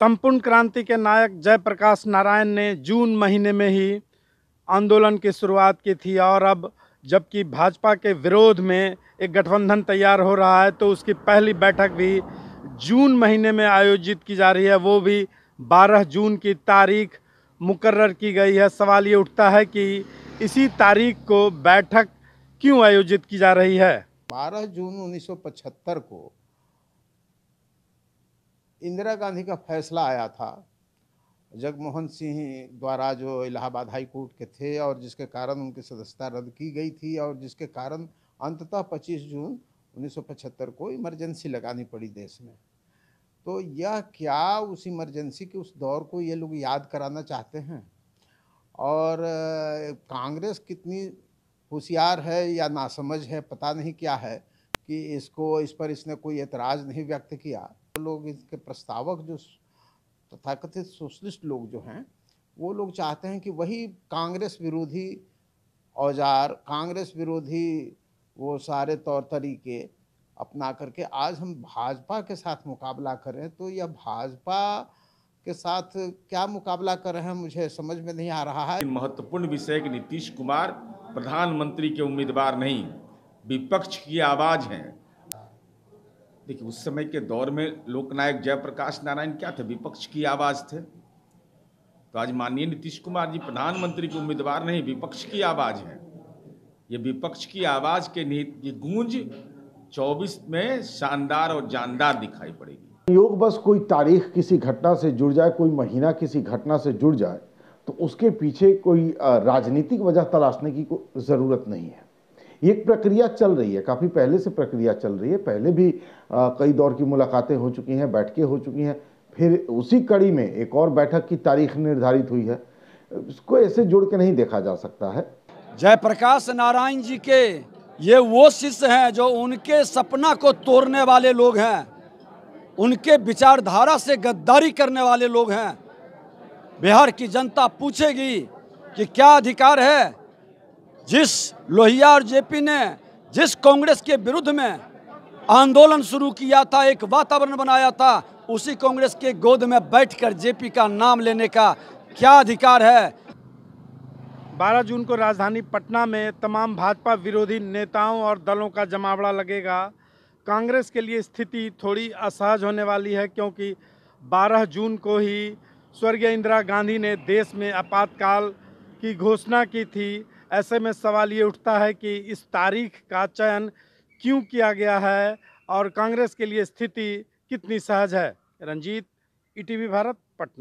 संपूर्ण क्रांति के नायक जयप्रकाश नारायण ने जून महीने में ही आंदोलन की शुरुआत की थी और अब जबकि भाजपा के विरोध में एक गठबंधन तैयार हो रहा है तो उसकी पहली बैठक भी जून महीने में आयोजित की जा रही है। वो भी 12 जून की तारीख मुकर्रर की गई है। सवाल ये उठता है कि इसी तारीख को बैठक क्यों आयोजित की जा रही है। 12 जून 1975 को इंदिरा गांधी का फैसला आया था जगमोहन सिंह द्वारा, जो इलाहाबाद हाई कोर्ट के थे और जिसके कारण उनकी सदस्यता रद्द की गई थी और जिसके कारण अंततः 25 जून 1975 को इमरजेंसी लगानी पड़ी देश में। तो यह क्या उस इमरजेंसी के उस दौर को ये लोग याद कराना चाहते हैं? और कांग्रेस कितनी होशियार है या नासमझ है, पता नहीं क्या है कि इस पर इसने कोई एतराज़ नहीं व्यक्त किया। तो लोग इसके प्रस्तावक जो तथाकथित सोशलिस्ट लोग जो हैं, वो लोग चाहते हैं कि वही कांग्रेस विरोधी औजार, कांग्रेस विरोधी वो सारे तौर तरीके अपना करके आज हम भाजपा के साथ मुकाबला करें। तो यह भाजपा के साथ क्या मुकाबला कर रहे हैं, मुझे समझ में नहीं आ रहा है। महत्वपूर्ण विषय कि नीतीश कुमार प्रधानमंत्री के उम्मीदवार नहीं, विपक्ष की आवाज हैं। देखिए, उस समय के दौर में लोकनायक जयप्रकाश नारायण क्या थे? विपक्ष की आवाज थे। तो आज माननीय नीतीश कुमार जी प्रधानमंत्री के उम्मीदवार नहीं, विपक्ष की आवाज है। ये विपक्ष की आवाज के ये गूंज 24 में शानदार और जानदार दिखाई पड़ेगी। योग बस कोई तारीख किसी घटना से जुड़ जाए, कोई महीना किसी घटना से जुड़ जाए तो उसके पीछे कोई राजनीतिक वजह तलाशने की जरूरत नहीं है। एक प्रक्रिया चल रही है, काफी पहले से प्रक्रिया चल रही है। पहले भी कई दौर की मुलाकातें हो चुकी हैं, बैठकें हो चुकी हैं, फिर उसी कड़ी में एक और बैठक की तारीख निर्धारित हुई है। इसको ऐसे जोड़ के नहीं देखा जा सकता है। जयप्रकाश नारायण जी के ये वो शिष्य हैं जो उनके सपना को तोड़ने वाले लोग हैं, उनके विचारधारा से गद्दारी करने वाले लोग हैं। बिहार की जनता पूछेगी कि क्या अधिकार है जिस लोहिया और जेपी ने जिस कांग्रेस के विरुद्ध में आंदोलन शुरू किया था, एक वातावरण बनाया था, उसी कांग्रेस के गोद में बैठकर जेपी का नाम लेने का क्या अधिकार है। 12 जून को राजधानी पटना में तमाम भाजपा विरोधी नेताओं और दलों का जमावड़ा लगेगा। कांग्रेस के लिए स्थिति थोड़ी असहज होने वाली है क्योंकि 12 जून को ही स्वर्गीय इंदिरा गांधी ने देश में आपातकाल की घोषणा की थी। ऐसे में सवाल ये उठता है कि इस तारीख का चयन क्यों किया गया है और कांग्रेस के लिए स्थिति कितनी सहज है। रंजीत, ईटीवी भारत, पटना।